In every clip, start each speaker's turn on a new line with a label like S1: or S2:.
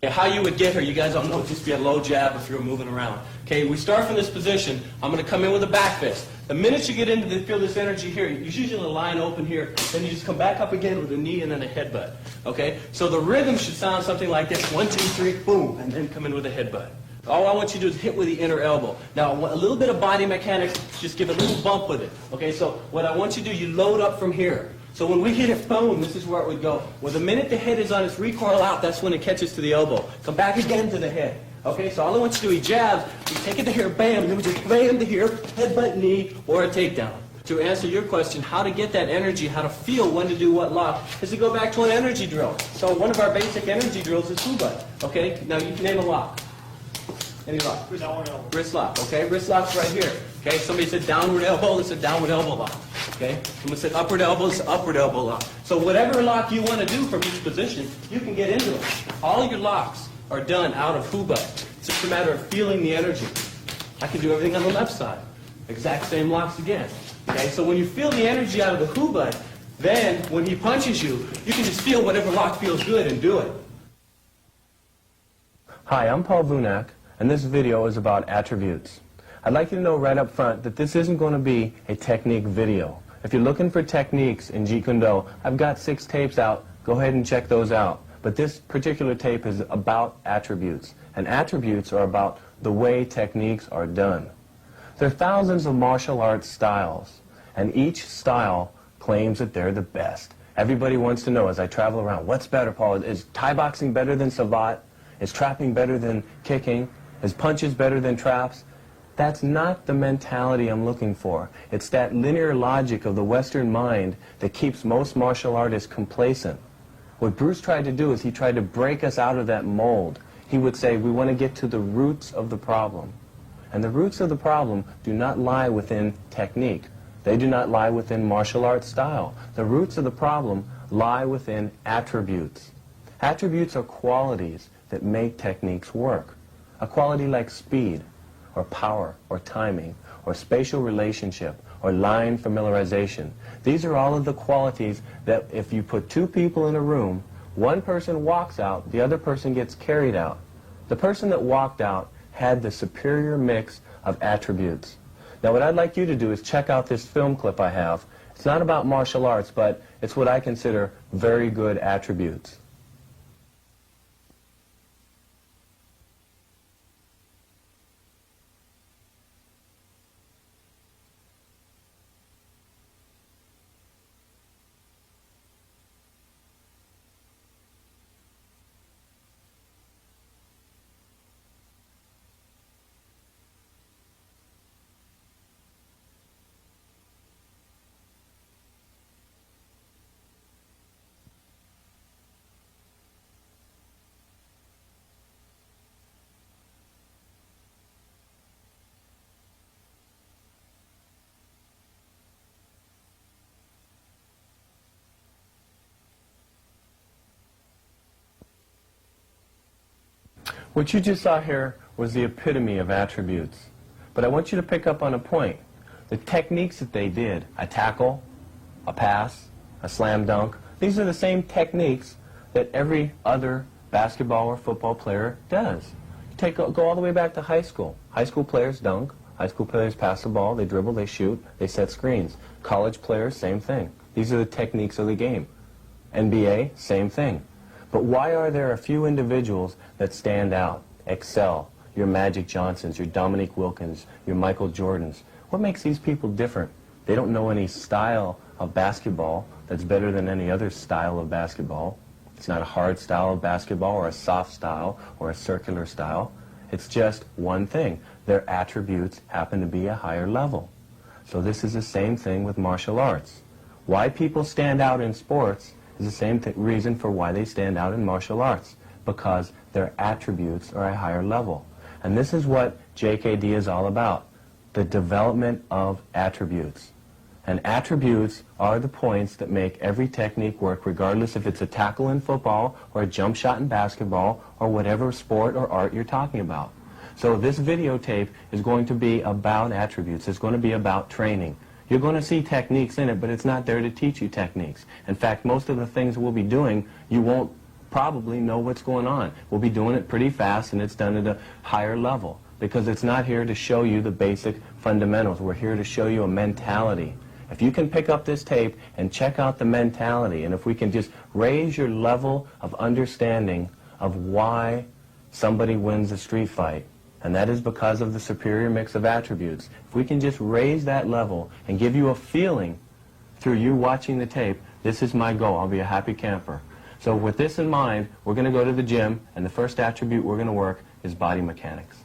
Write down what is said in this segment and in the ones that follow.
S1: Okay, how you would get her, you guys all know, just be a low jab if you're moving around. Okay, we start from this position. I'm going to come in with a back fist. The minute you get into the, feel this energy here, you usually line open here, then you just come back up again with a knee and then a headbutt. Okay, so the rhythm should sound something like this: 1, 2, 3, boom, and then come in with a headbutt. All I want you to do is hit with the inner elbow. Now, a little bit of body mechanics, just give a little bump with it. Okay, so what I want you to do, you load up from here. So when we hit it, boom, this is where it would go. Well, the minute the head is on its recoil out, that's when it catches to the elbow. Come back again to the head. Okay, so all I want you to do, he jabs, we take it to here, bam, and then we just bam to here, headbutt, knee, or a takedown. To answer your question, how to get that energy, how to feel when to do what lock, is to go back to an energy drill. So one of our basic energy drills is headbutt. Okay, now you can name a lock. Any lock? Wrist lock. Okay, wrist lock's right here. Okay, somebody said downward elbow, it's a downward elbow lock. Okay, someone said upward elbow, it's an upward elbow lock. So whatever lock you want to do from each position, you can get into it. All your locks are done out of headbutt. It's just a matter of feeling the energy. I can do everything on the left side. Exact same locks again. Okay, so when you feel the energy out of the headbutt, then when he punches you, you can just feel whatever lock feels good and do it.
S2: Hi, I'm Paul Vunak, and this video is about attributes. I'd like you to know right up front that this isn't going to be a technique video. If you're looking for techniques in Jeet Kune Do, I've got 6 tapes out. Go ahead and check those out. But this particular tape is about attributes, and attributes are about the way techniques are done. There are thousands of martial arts styles, and each style claims that they're the best. Everybody wants to know, as I travel around, what's better, Paul? Is Thai boxing better than savate? Is trapping better than kicking? Is punches better than traps? That's not the mentality I'm looking for. It's that linear logic of the Western mind that keeps most martial artists complacent. What Bruce tried to do is he tried to break us out of that mold. He would say, we want to get to the roots of the problem. And the roots of the problem do not lie within technique. They do not lie within martial arts style. The roots of the problem lie within attributes. Attributes are qualities that make techniques work. A quality like speed, or power, or timing, or spatial relationship, or line familiarization. These are all of the qualities that if you put 2 people in a room, one person walks out, the other person gets carried out. The person that walked out had the superior mix of attributes. Now what I'd like you to do is check out this film clip I have. It's not about martial arts, but it's what I consider very good attributes. What you just saw here was the epitome of attributes. But I want you to pick up on a point. The techniques that they did, a tackle, a pass, a slam dunk, these are the same techniques that every other basketball or football player does. Go all the way back to high school. High school players dunk. High school players pass the ball, they dribble, they shoot, they set screens. College players, same thing. These are the techniques of the game. NBA, same thing. But why are there a few individuals that stand out, excel? Your Magic Johnsons, your Dominique Wilkins, your Michael Jordans. What makes these people different? They don't know any style of basketball that's better than any other style of basketball. It's not a hard style of basketball or a soft style or a circular style. It's just one thing. Their attributes happen to be a higher level. So this is the same thing with martial arts. Why people stand out in sports is the same reason for why they stand out in martial arts, because their attributes are a higher level. And this is what JKD is all about, the development of attributes. And attributes are the points that make every technique work, regardless if it's a tackle in football or a jump shot in basketball or whatever sport or art you're talking about. So this videotape is going to be about attributes. It's going to be about training. You're going to see techniques in it, but it's not there to teach you techniques. In fact, most of the things we'll be doing, you won't probably know what's going on. We'll be doing it pretty fast, and it's done at a higher level, because it's not here to show you the basic fundamentals. We're here to show you a mentality. If you can pick up this tape and check out the mentality, and if we can just raise your level of understanding of why somebody wins a street fight, and that is because of the superior mix of attributes. If we can just raise that level and give you a feeling through you watching the tape, this is my goal. I'll be a happy camper. So with this in mind, we're going to go to the gym, and the first attribute we're going to work is body mechanics.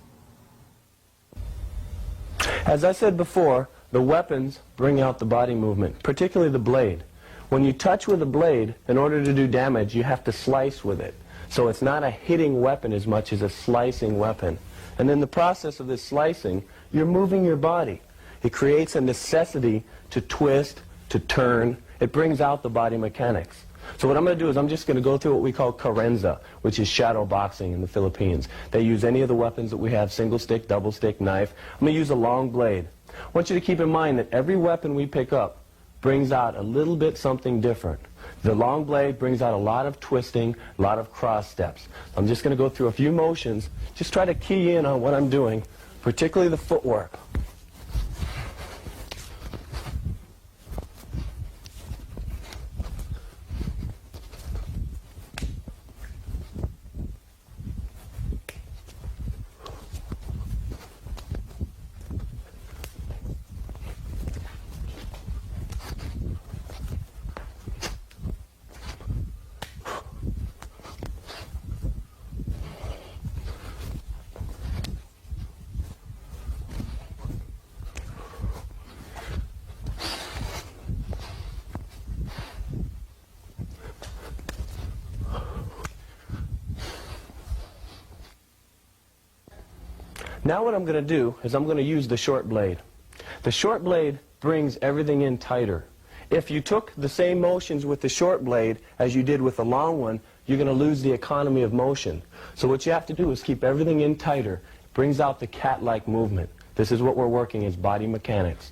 S2: As I said before, the weapons bring out the body movement, particularly the blade. When you touch with a blade, in order to do damage, you have to slice with it. So it's not a hitting weapon as much as a slicing weapon. And in the process of this slicing, you're moving your body. It creates a necessity to twist, to turn. It brings out the body mechanics. So what I'm going to do is I'm just going to go through what we call carenza, which is shadow boxing in the Philippines. They use any of the weapons that we have, single stick, double stick, knife. I'm going to use a long blade. I want you to keep in mind that every weapon we pick up brings out a little bit something different. The long blade brings out a lot of twisting, a lot of cross steps. I'm just going to go through a few motions. Just try to key in on what I'm doing, particularly the footwork. Now what I'm going to do is I'm going to use the short blade. The short blade brings everything in tighter. If you took the same motions with the short blade as you did with the long one, you're going to lose the economy of motion. So what you have to do is keep everything in tighter. It brings out the cat-like movement. This is what we're working as body mechanics.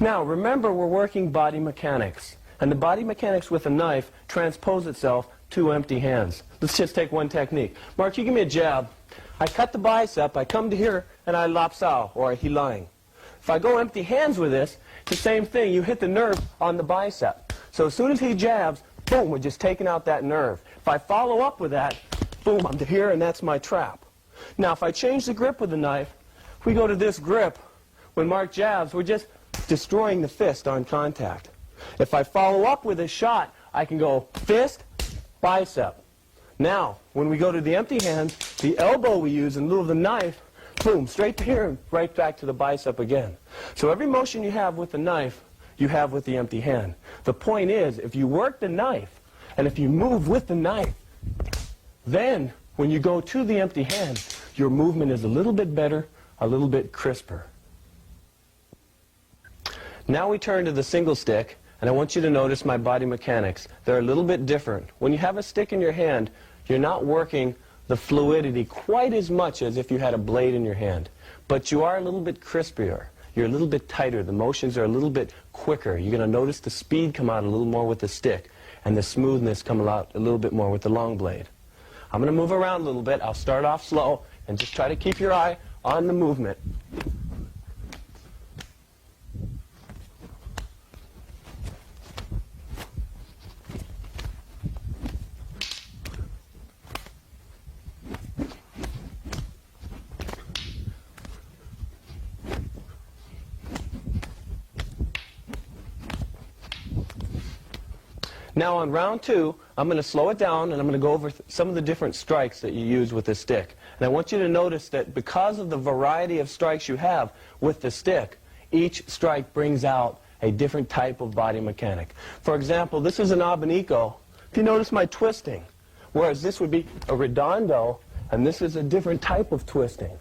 S2: Now, remember, we're working body mechanics. And the body mechanics with a knife transpose itself to empty hands. Let's just take one technique. Mark, you give me a jab. I cut the bicep, I come to here, and I lapsao, or I hilang. If I go empty hands with this, it's the same thing. You hit the nerve on the bicep. So as soon as he jabs, boom, we're just taking out that nerve. If I follow up with that, boom, I'm to here, and that's my trap. Now, if I change the grip with the knife, if we go to this grip, when Mark jabs, we're just destroying the fist on contact. If I follow up with a shot, I can go fist, bicep. Now, when we go to the empty hands, the elbow we use in lieu of the knife, boom, straight to here, right back to the bicep again. So every motion you have with the knife, you have with the empty hand. The point is, if you work the knife, and if you move with the knife, then when you go to the empty hand, your movement is a little bit better, a little bit crisper. Now we turn to the single stick, and I want you to notice my body mechanics. They're a little bit different. When you have a stick in your hand, you're not working the fluidity quite as much as if you had a blade in your hand. But you are a little bit crispier. You're a little bit tighter. The motions are a little bit quicker. You're going to notice the speed come out a little more with the stick, and the smoothness come out a little bit more with the long blade. I'm going to move around a little bit. I'll start off slow, and just try to keep your eye on the movement. Now on round two, I'm going to slow it down, and I'm going to go over some of the different strikes that you use with the stick. And I want you to notice that because of the variety of strikes you have with the stick, each strike brings out a different type of body mechanic. For example, this is an abanico. If you notice my twisting, whereas this would be a redondo, and this is a different type of twisting.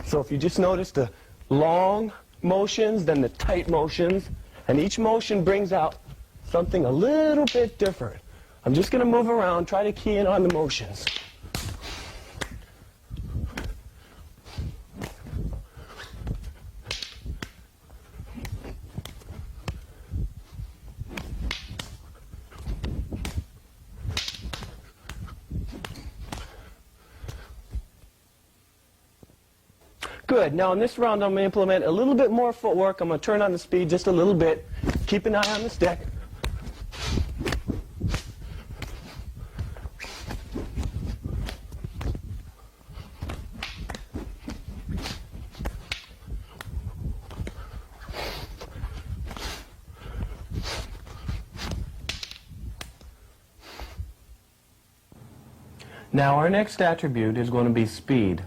S2: So if you just notice the long motions, then the tight motions, and each motion brings out something a little bit different. I'm just going to move around, try to key in on the motions. Good. Now in this round I'm going to implement a little bit more footwork. I'm going to turn on the speed just a little bit. Keep an eye on the stick. Now our next attribute is going to be speed.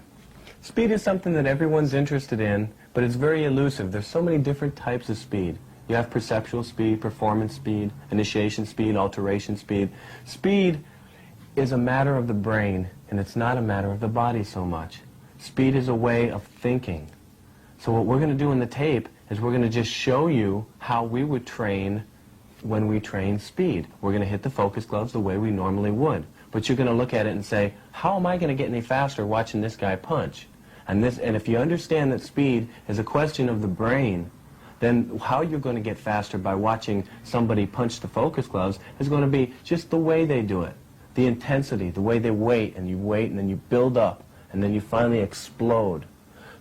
S2: Speed is something that everyone's interested in, but it's very elusive. There's so many different types of speed. You have perceptual speed, performance speed, initiation speed, alteration speed. Speed is a matter of the brain, and it's not a matter of the body so much. Speed is a way of thinking. So what we're going to do in the tape is we're going to just show you how we would train when we train speed. We're going to hit the focus gloves the way we normally would. But you're going to look at it and say, how am I going to get any faster watching this guy punch? And if you understand that speed is a question of the brain, then how you're going to get faster by watching somebody punch the focus gloves is going to be just the way they do it. The intensity, the way they wait, and then you build up, and then you finally explode.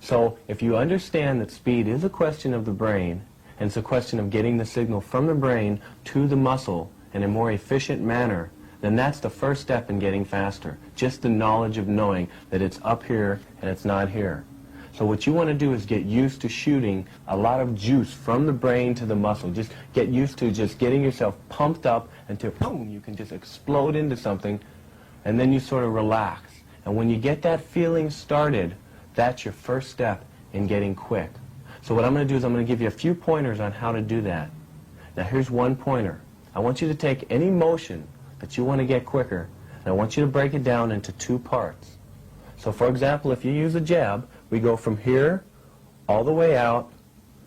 S2: So if you understand that speed is a question of the brain, and it's a question of getting the signal from the brain to the muscle in a more efficient manner, then that's the first step in getting faster. Just the knowledge of knowing that it's up here and it's not here. So what you want to do is get used to shooting a lot of juice from the brain to the muscle. Just get used to just getting yourself pumped up until, boom, you can just explode into something, and then you sort of relax. And when you get that feeling started, that's your first step in getting quick. So what I'm going to do is I'm going to give you a few pointers on how to do that. Now here's one pointer. I want you to take any motion that you want to get quicker, and I want you to break it down into two parts. So for example, if you use a jab, we go from here all the way out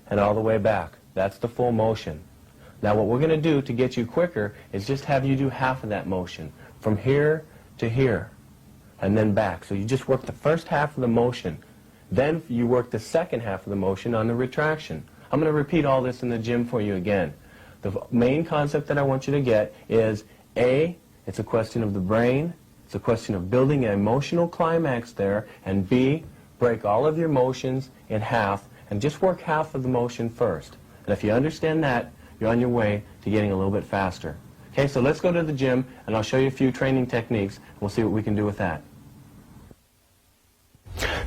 S2: and all the way back. That's the full motion. Now what we're going to do to get you quicker is just have you do half of that motion, from here to here, and then back. So you just work the first half of the motion. Then you work the second half of the motion on the retraction. I'm going to repeat all this in the gym for you again. The main concept that I want you to get is A, it's a question of the brain, it's a question of building an emotional climax there, and B, break all of your motions in half and just work half of the motion first. And if you understand that, you're on your way to getting a little bit faster. Okay, so let's go to the gym and I'll show you a few training techniques and we'll see what we can do with that.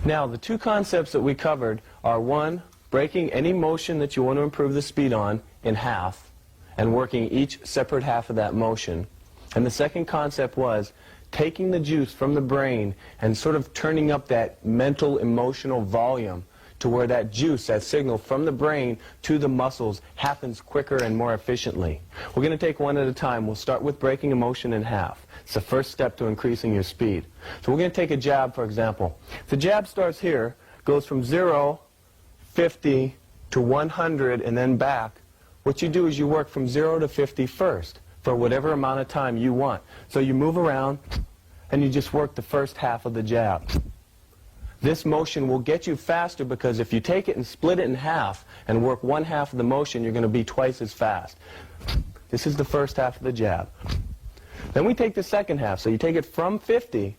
S2: Now, the two concepts that we covered are, one, breaking any motion that you want to improve the speed on in half and working each separate half of that motion. And the second concept was taking the juice from the brain and sort of turning up that mental, emotional volume to where that juice, that signal from the brain to the muscles happens quicker and more efficiently. We're going to take one at a time. We'll start with breaking a motion in half. It's the first step to increasing your speed. So we're going to take a jab, for example. The jab starts here, goes from 0, 50 to 100 and then back. What you do is you work from 0 to 50 first for whatever amount of time you want. So you move around and you just work the first half of the jab. This motion will get you faster because if you take it and split it in half and work one half of the motion, you're going to be twice as fast. This is the first half of the jab. Then we take the second half. So you take it from 50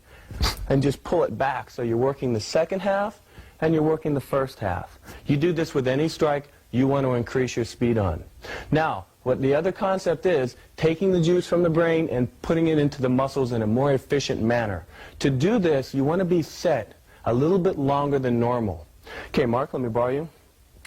S2: and just pull it back. So you're working the second half and you're working the first half. You do this with any strike you want to increase your speed on. Now, what the other concept is, taking the juice from the brain and putting it into the muscles in a more efficient manner. To do this, you want to be set a little bit longer than normal. Okay, Mark, let me borrow you.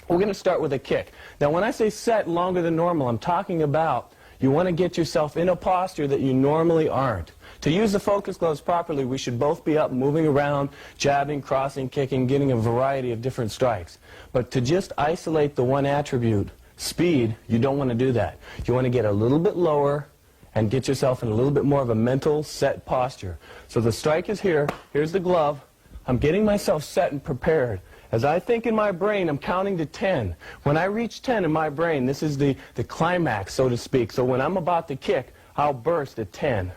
S2: We're going to start with a kick. Now, when I say set longer than normal, I'm talking about You want to get yourself in a posture that you normally aren't. To use the focus gloves properly, we should both be up, moving around, jabbing, crossing, kicking, getting a variety of different strikes. But to just isolate the one attribute, speed, you don't want to do that. You want to get a little bit lower and get yourself in a little bit more of a mental set posture. So the strike is here. Here's the glove. I'm getting myself set and prepared. As I think in my brain, I'm counting to 10. When I reach 10 in my brain, this is the climax, so to speak. So when I'm about to kick, I'll burst at 10.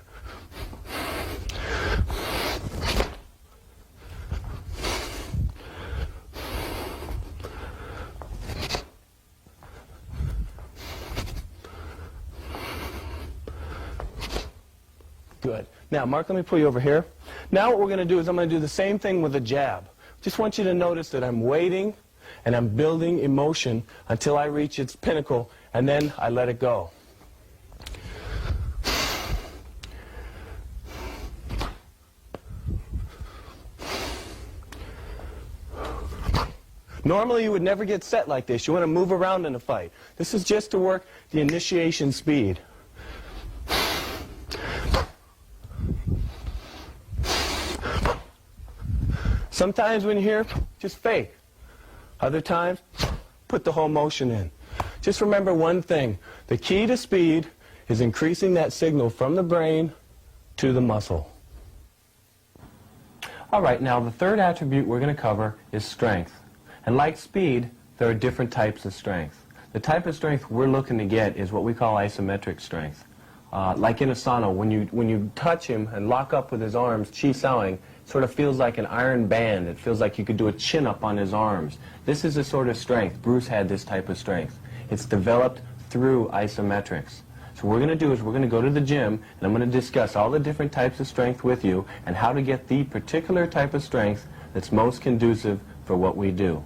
S2: Good. Now, Mark, let me pull you over here. Now what we're going to do is I'm going to do the same thing with a jab. Just want you to notice that I'm waiting and I'm building emotion until I reach its pinnacle, and then I let it go. Normally you would never get set like this. You want to move around in a fight. This is just to work the initiation speed. Sometimes when you hear, just fake. Other times, put the whole motion in. Just remember one thing. The key to speed is increasing that signal from the brain to the muscle. All right, now the third attribute we're going to cover is strength. And like speed, there are different types of strength. The type of strength we're looking to get is what we call isometric strength. Like in Asano, when you touch him and lock up with his arms, chi-sawing, sort of feels like an iron band. It feels like you could do a chin-up on his arms. This is a sort of strength. Bruce had this type of strength. It's developed through isometrics. So what we're going to do is we're going to go to the gym, and I'm going to discuss all the different types of strength with you and how to get the particular type of strength that's most conducive for what we do.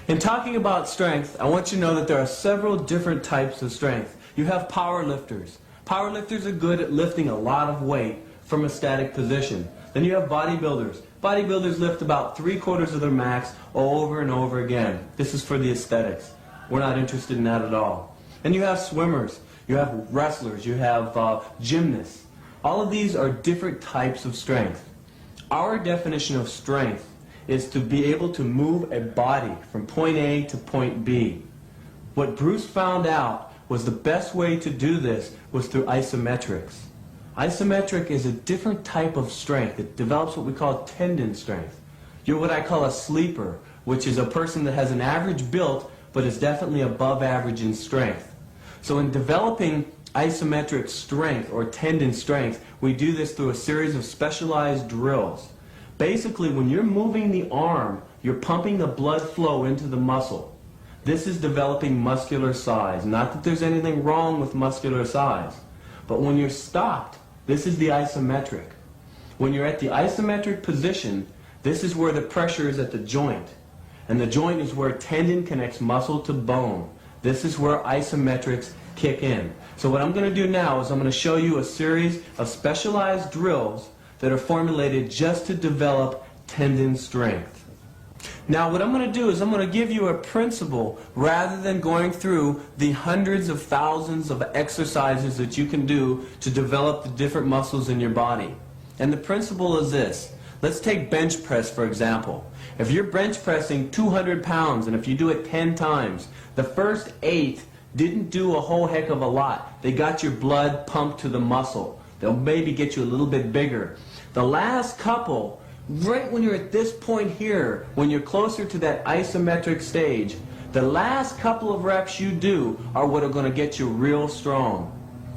S2: In talking about strength, I want you to know that there are several different types of strength. You have power lifters. Power lifters are good at lifting a lot of weight from a static position. Then you have bodybuilders. Bodybuilders lift about 3/4 of their max over and over again. This is for the aesthetics. We're not interested in that at all. Then you have swimmers. You have wrestlers. You have gymnasts. All of these are different types of strength. Our definition of strength is to be able to move a body from point A to point B. What Bruce found out was the best way to do this was through isometrics. Isometric is a different type of strength. It develops what we call tendon strength. You're what I call a sleeper, which is a person that has an average build, but is definitely above average in strength. So in developing isometric strength or tendon strength, we do this through a series of specialized drills. Basically, when you're moving the arm, you're pumping the blood flow into the muscle. This is developing muscular size. Not that there's anything wrong with muscular size, but when you're stopped, this is the isometric. When you're at the isometric position, this is where the pressure is at the joint. And the joint is where tendon connects muscle to bone. This is where isometrics kick in. So what I'm going to do now is I'm going to show you a series of specialized drills that are formulated just to develop tendon strength. Now what I'm going to do is I'm going to give you a principle rather than going through the hundreds of thousands of exercises that you can do to develop the different muscles in your body. And the principle is this. Let's take bench press for example. If you're bench pressing 200 pounds and if you do it 10 times, the first 8 didn't do a whole heck of a lot. They got your blood pumped to the muscle. They'll maybe get you a little bit bigger. The last couple, right when you're at this point here, when you're closer to that isometric stage, the last couple of reps you do are what are going to get you real strong.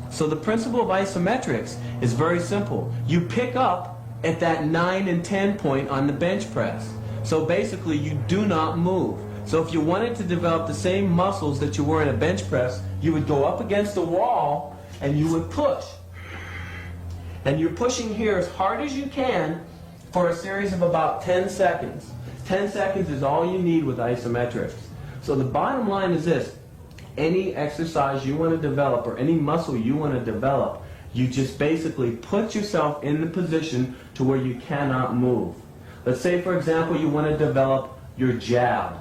S2: So the principle of isometrics is very simple. You pick up at that 9 and 10 point on the bench press. So basically you do not move. So if you wanted to develop the same muscles that you were in a bench press, you would go up against the wall and you would push. And you're pushing here as hard as you can for a series of about 10 seconds. 10 seconds is all you need with isometrics. So the bottom line is this. Any exercise you want to develop or any muscle you want to develop, you just basically put yourself in the position to where you cannot move. Let's say, for example, you want to develop your jab.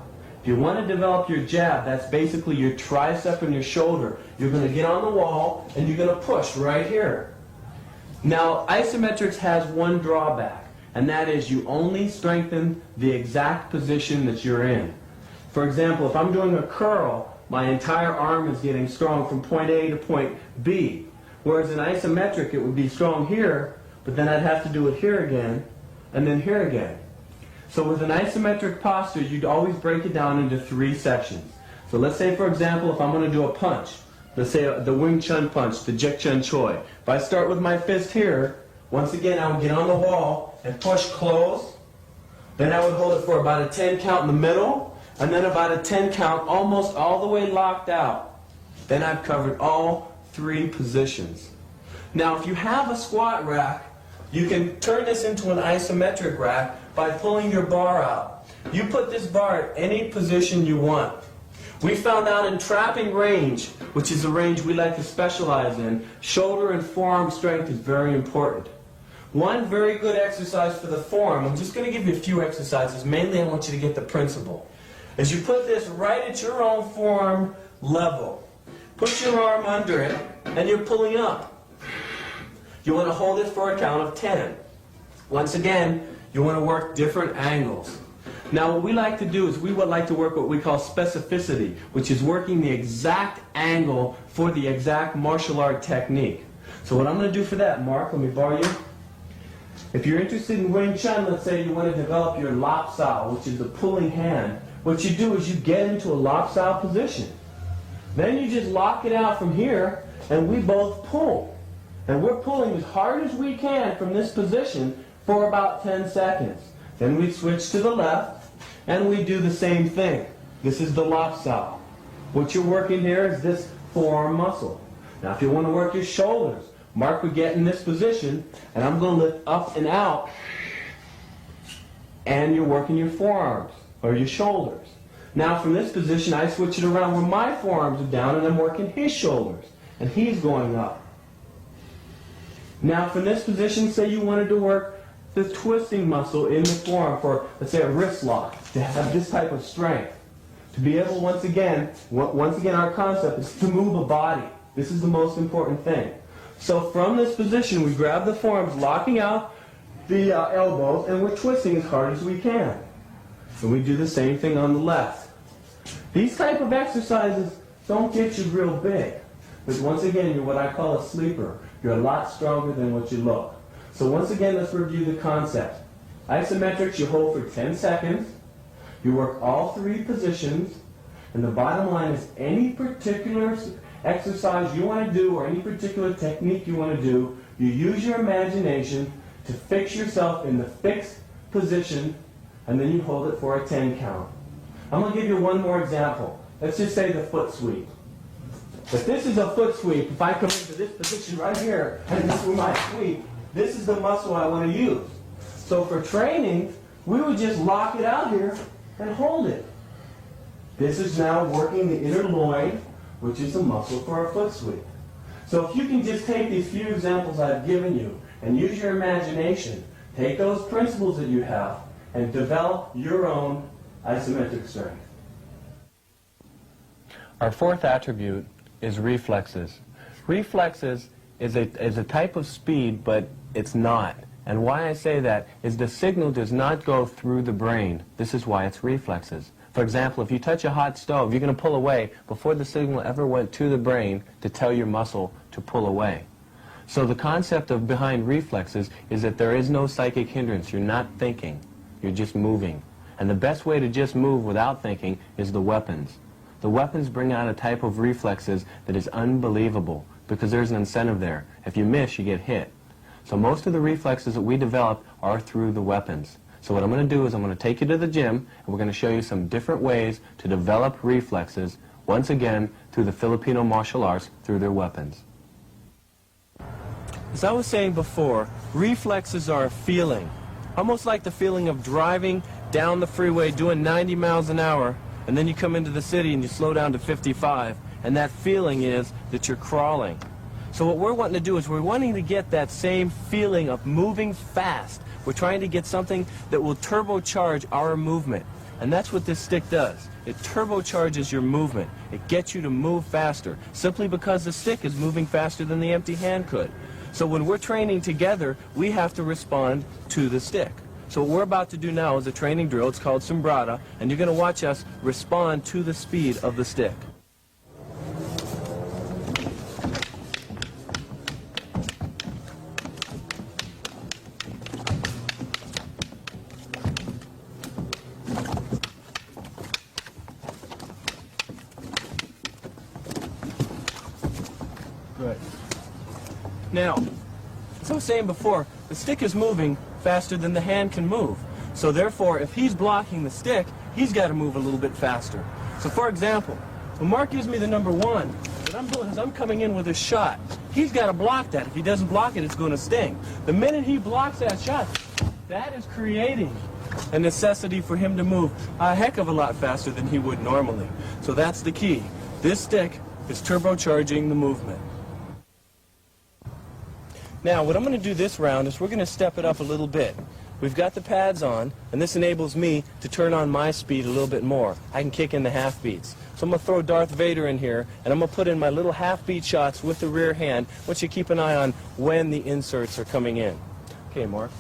S2: If you want to develop your jab, that's basically your tricep and your shoulder. You're going to get on the wall and you're going to push right here. Now, isometrics has one drawback, and that is you only strengthen the exact position that you're in. For example, if I'm doing a curl, my entire arm is getting strong from point A to point B. Whereas in isometric, it would be strong here, but then I'd have to do it here again, and then here again. So with an isometric posture, you'd always break it down into 3 sections. So let's say, for example, if I'm going to do a punch, let's say the Wing Chun punch, the Jeet Chun Choi. If I start with my fist here, once again I would get on the wall and push close. Then I would hold it for about a 10 count in the middle, and then about a 10 count almost all the way locked out. Then I've covered all 3 positions. Now if you have a squat rack, you can turn this into an isometric rack by pulling your bar out. You put this bar at any position you want. We found out in trapping range, which is a range we like to specialize in, shoulder and forearm strength is very important. One very good exercise for the forearm, I'm just going to give you a few exercises, mainly I want you to get the principle, is you put this right at your own forearm level. Put your arm under it, and you're pulling up. You want to hold it for a count of 10. Once again, you want to work different angles. Now what we like to do is we would like to work what we call specificity, which is working the exact angle for the exact martial art technique. So what I'm going to do for that, Mark, let me borrow you. If you're interested in Wing Chun, let's say you want to develop your lop sao, which is the pulling hand, what you do is you get into a lop sao position. Then you just lock it out from here, and we both pull. And we're pulling as hard as we can from this position for about 10 seconds. Then we switch to the left, and we do the same thing. This is the lop sao. What you're working here is this forearm muscle. Now if you want to work your shoulders, Mark would get in this position, and I'm going to lift up and out, and you're working your forearms, or your shoulders. Now from this position, I switch it around where my forearms are down, and I'm working his shoulders, and he's going up. Now from this position, say you wanted to work the twisting muscle in the forearm for, let's say, a wrist lock, to have this type of strength. To be able, once again, our concept is to move a body. This is the most important thing. So from this position, we grab the forearms, locking out the elbows, and we're twisting as hard as we can. And we do the same thing on the left. These type of exercises don't get you real big. But once again, you're what I call a sleeper. You're a lot stronger than what you look. So once again, let's review the concept. Isometrics, you hold for 10 seconds. You work all 3 positions. And the bottom line is any particular exercise you want to do or any particular technique you want to do, you use your imagination to fix yourself in the fixed position, and then you hold it for a 10 count. I'm going to give you one more example. Let's just say the foot sweep. If this is a foot sweep, if I come into this position right here and this is my sweep, this is the muscle I want to use. So for training, we would just lock it out here and hold it. This is now working the inner loin, which is a muscle for a foot sweep. So if you can just take these few examples I've given you and use your imagination, take those principles that you have and develop your own isometric strength. Our 4th attribute is reflexes. Reflexes is a type of speed, but it's not. And why I say that is the signal does not go through the brain. This is why it's reflexes. For example, if you touch a hot stove, you're going to pull away before the signal ever went to the brain to tell your muscle to pull away. So the concept of behind reflexes is that there is no psychic hindrance. You're not thinking. You're just moving. And the best way to just move without thinking is the weapons. The weapons bring out a type of reflexes that is unbelievable because there's an incentive there. If you miss, you get hit. So most of the reflexes that we develop are through the weapons. So what I'm going to do is I'm going to take you to the gym, and we're going to show you some different ways to develop reflexes, once again, through the Filipino martial arts, through their weapons. As I was saying before, reflexes are a feeling, almost like the feeling of driving down the freeway doing 90 miles an hour, and then you come into the city and you slow down to 55, and that feeling is that you're crawling. So what we're wanting to do is we're wanting to get that same feeling of moving fast. We're trying to get something that will turbocharge our movement. And that's what this stick does. It turbocharges your movement. It gets you to move faster, simply because the stick is moving faster than the empty hand could. So when we're training together, we have to respond to the stick. So what we're about to do now is a training drill. It's called Sombrada, and you're going to watch us respond to the speed of the stick. Good. Now, as I was saying before, the stick is moving faster than the hand can move. So therefore, if he's blocking the stick, he's got to move a little bit faster. So for example, when Mark gives me the number 1, what I'm doing is I'm coming in with a shot. He's got to block that. If he doesn't block it, it's going to sting. The minute he blocks that shot, that is creating a necessity for him to move a heck of a lot faster than he would normally. So that's the key. This stick is turbocharging the movement. Now, what I'm going to do this round is we're going to step it up a little bit. We've got the pads on, and this enables me to turn on my speed a little bit more. I can kick in the half beats. So I'm going to throw Darth Vader in here, and I'm going to put in my little half beat shots with the rear hand, which you keep an eye on when the inserts are coming in. Okay, Mark.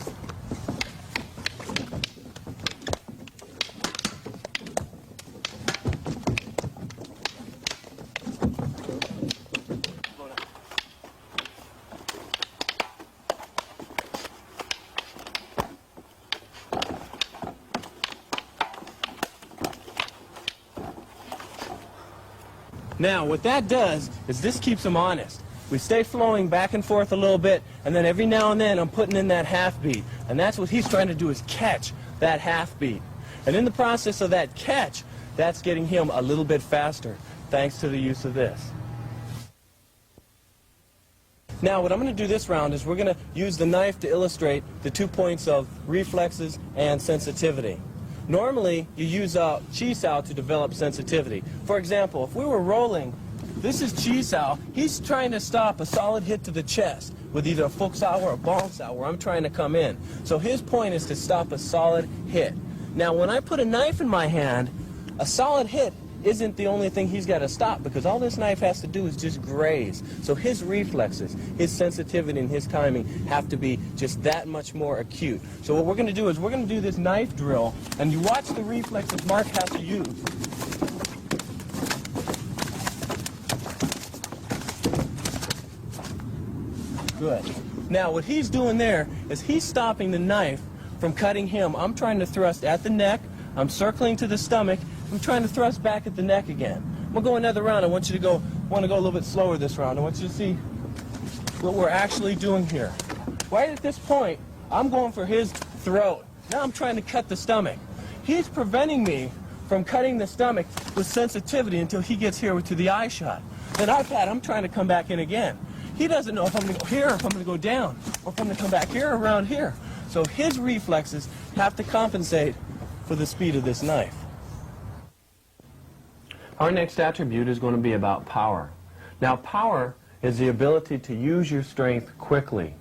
S2: Now, what that does is this keeps them honest. We stay flowing back and forth a little bit, and then every now and then I'm putting in that half beat. And that's what he's trying to do, is catch that half beat. And in the process of that catch, that's getting him a little bit faster, thanks to the use of this. Now, what I'm going to do this round is we're going to use the knife to illustrate the 2 points of reflexes and sensitivity. Normally, you use Chi Sao to develop sensitivity. For example, if we were rolling, this is Chi Sao. He's trying to stop a solid hit to the chest with either a Fuk Sao or a Bong Sao, where I'm trying to come in. So his point is to stop a solid hit. Now, when I put a knife in my hand, a solid hit isn't the only thing he's got to stop, because all this knife has to do is just graze. So his reflexes, his sensitivity, and his timing have to be just that much more acute. So what we're going to do is we're going to do this knife drill, and you watch the reflexes Mark has to use. Good. Now what he's doing there is he's stopping the knife from cutting him. I'm trying to thrust at the neck. I'm circling to the stomach. I'm trying to thrust back at the neck again. We'll go another round. I want you to go a little bit slower this round. I want you to see what we're actually doing here. Right at this point, I'm going for his throat. Now I'm trying to cut the stomach. He's preventing me from cutting the stomach with sensitivity until he gets here to the eye shot. Then I'm trying to come back in again. He doesn't know if I'm going to go here, or if I'm going to go down, or if I'm going to come back here or around here. So his reflexes have to compensate for the speed of this knife. Our next attribute is going to be about power. Now, power is the ability to use your strength quickly.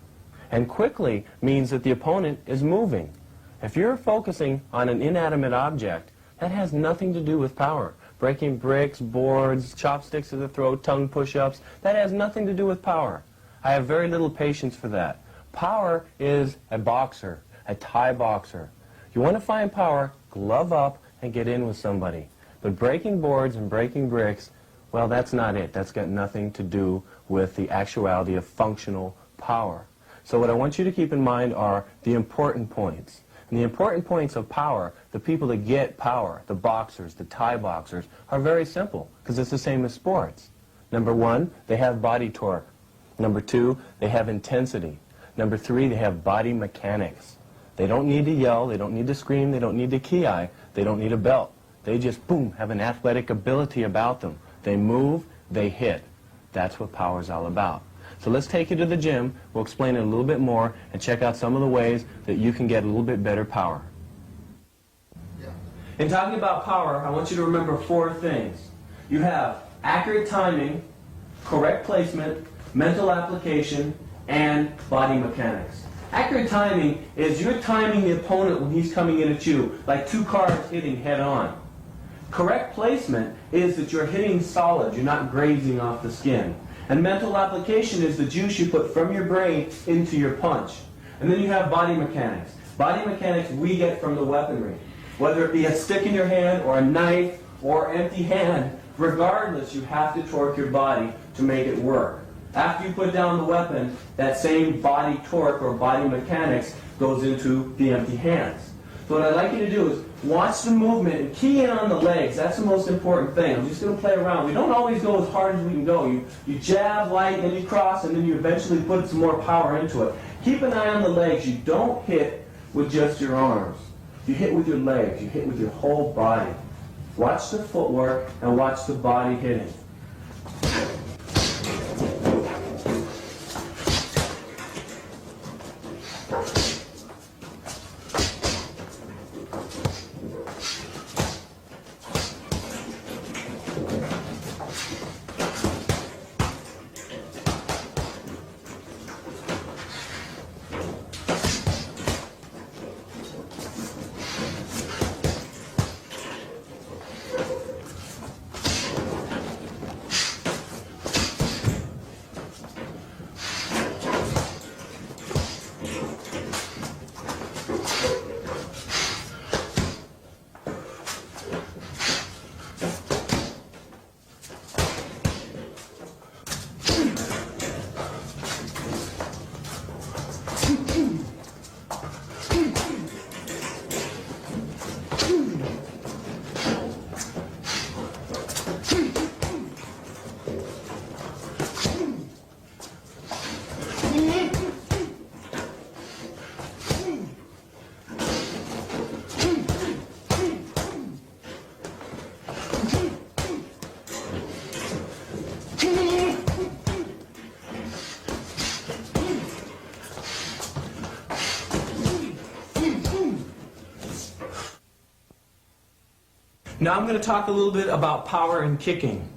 S2: And quickly means that the opponent is moving. If you're focusing on an inanimate object, that has nothing to do with power. Breaking bricks, boards, chopsticks to the throat, tongue push-ups, that has nothing to do with power. I have very little patience for that. Power is a boxer, a Thai boxer. You want to find power, glove up and get in with somebody. But breaking boards and breaking bricks, well, that's not it. That's got nothing to do with the actuality of functional power. So what I want you to keep in mind are the important points. And the important points of power, the people that get power, the boxers, the Thai boxers, are very simple, because it's the same as sports. Number 1, they have body torque. Number 2, they have intensity. Number 3, they have body mechanics. They don't need to yell, they don't need to scream, they don't need to ki-eye, they don't need a belt. They just, boom, have an athletic ability about them. They move, they hit. That's what power is all about. So let's take you to the gym, we'll explain it a little bit more, and check out some of the ways that you can get a little bit better power. In talking about power, I want you to remember 4 things. You have accurate timing, correct placement, mental application, and body mechanics. Accurate timing is you're timing the opponent when he's coming in at you, like two cars hitting head on. Correct placement is that you're hitting solid, you're not grazing off the skin. And mental application is the juice you put from your brain into your punch. And then you have body mechanics. Body mechanics we get from the weaponry. Whether it be a stick in your hand or a knife or empty hand, regardless, you have to torque your body to make it work. After you put down the weapon, that same body torque or body mechanics goes into the empty hands. So what I'd like you to do is watch the movement and key in on the legs. That's the most important thing. I'm just going to play around. We don't always go as hard as we can go. You jab light, and you cross, and then you eventually put some more power into it. Keep an eye on the legs. You don't hit with just your arms. You hit with your legs. You hit with your whole body. Watch the footwork and watch the body hitting. Now I'm going to talk a little bit about power and kicking.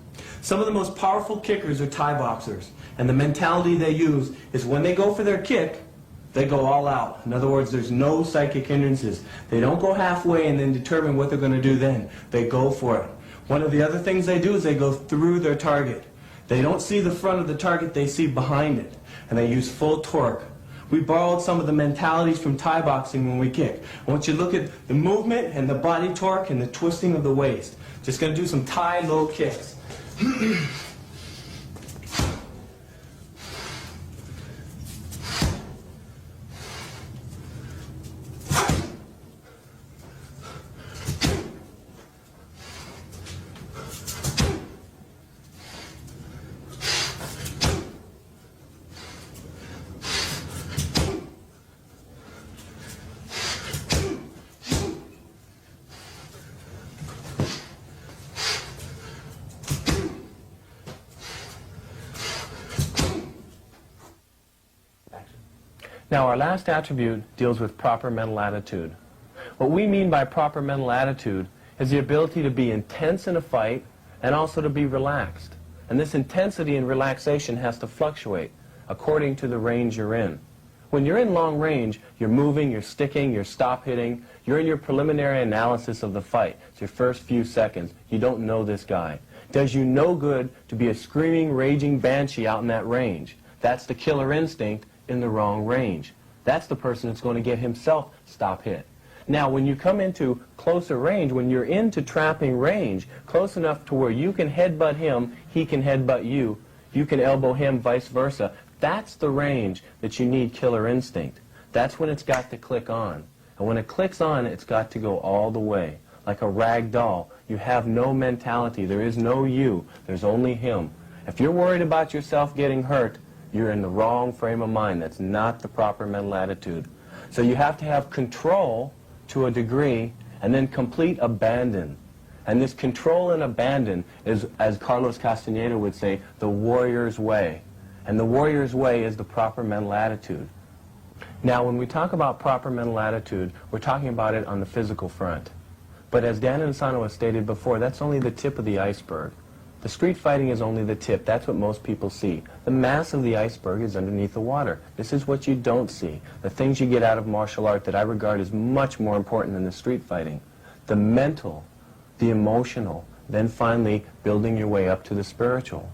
S2: Some of the most powerful kickers are Thai boxers, and the mentality they use is when they go for their kick, they go all out. In other words, there's no psychic hindrances. They don't go halfway and then determine what they're going to do then. They go for it. One of the other things they do is they go through their target. They don't see the front of the target, they see behind it, and they use full torque. We borrowed some of the mentalities from Thai boxing when we kick. I want you to look at the movement and the body torque and the twisting of the waist. Just going to do some Thai low kicks. Now, our last attribute deals with proper mental attitude. What we mean by proper mental attitude is the ability to be intense in a fight and also to be relaxed. And this intensity and relaxation has to fluctuate according to the range you're in. When you're in long range, you're moving, you're sticking, you're stop hitting, you're in your preliminary analysis of the fight. It's your first few seconds. You don't know this guy. It does you no good to be a screaming, raging banshee out in that range. That's the killer instinct in the wrong range. That's the person that's going to get himself stop hit. Now, when you come into closer range, when you're into trapping range, close enough to where you can headbutt him, he can headbutt you, you can elbow him, vice versa, that's the range that you need killer instinct. That's when it's got to click on. And when it clicks on, it's got to go all the way. Like a rag doll. You have no mentality. There is no you. There's only him. If you're worried about yourself getting hurt, you're in the wrong frame of mind. That's not the proper mental attitude. So you have to have control to a degree and then complete abandon. And this control and abandon is, as Carlos Castaneda would say, the warrior's way. And the warrior's way is the proper mental attitude. Now, when we talk about proper mental attitude, we're talking about it on the physical front. But as Dan Insano has stated before, that's only the tip of the iceberg. The street fighting is only the tip. That's what most people see. The mass of the iceberg is underneath the water. This is what you don't see. The things you get out of martial art that I regard as much more important than the street fighting. The mental, the emotional, then finally building your way up to the spiritual.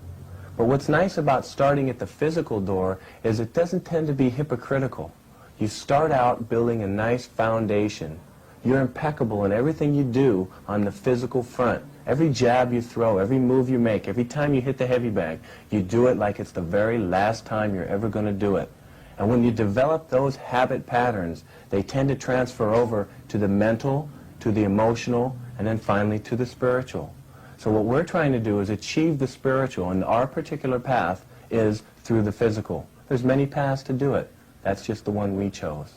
S2: But what's nice about starting at the physical door is it doesn't tend to be hypocritical. You start out building a nice foundation. You're impeccable in everything you do on the physical front. Every jab you throw, every move you make, every time you hit the heavy bag, you do it like it's the very last time you're ever going to do it. And when you develop those habit patterns, they tend to transfer over to the mental, to the emotional, and then finally to the spiritual. So what we're trying to do is achieve the spiritual, and our particular path is through the physical. There's many paths to do it. That's just the one we chose.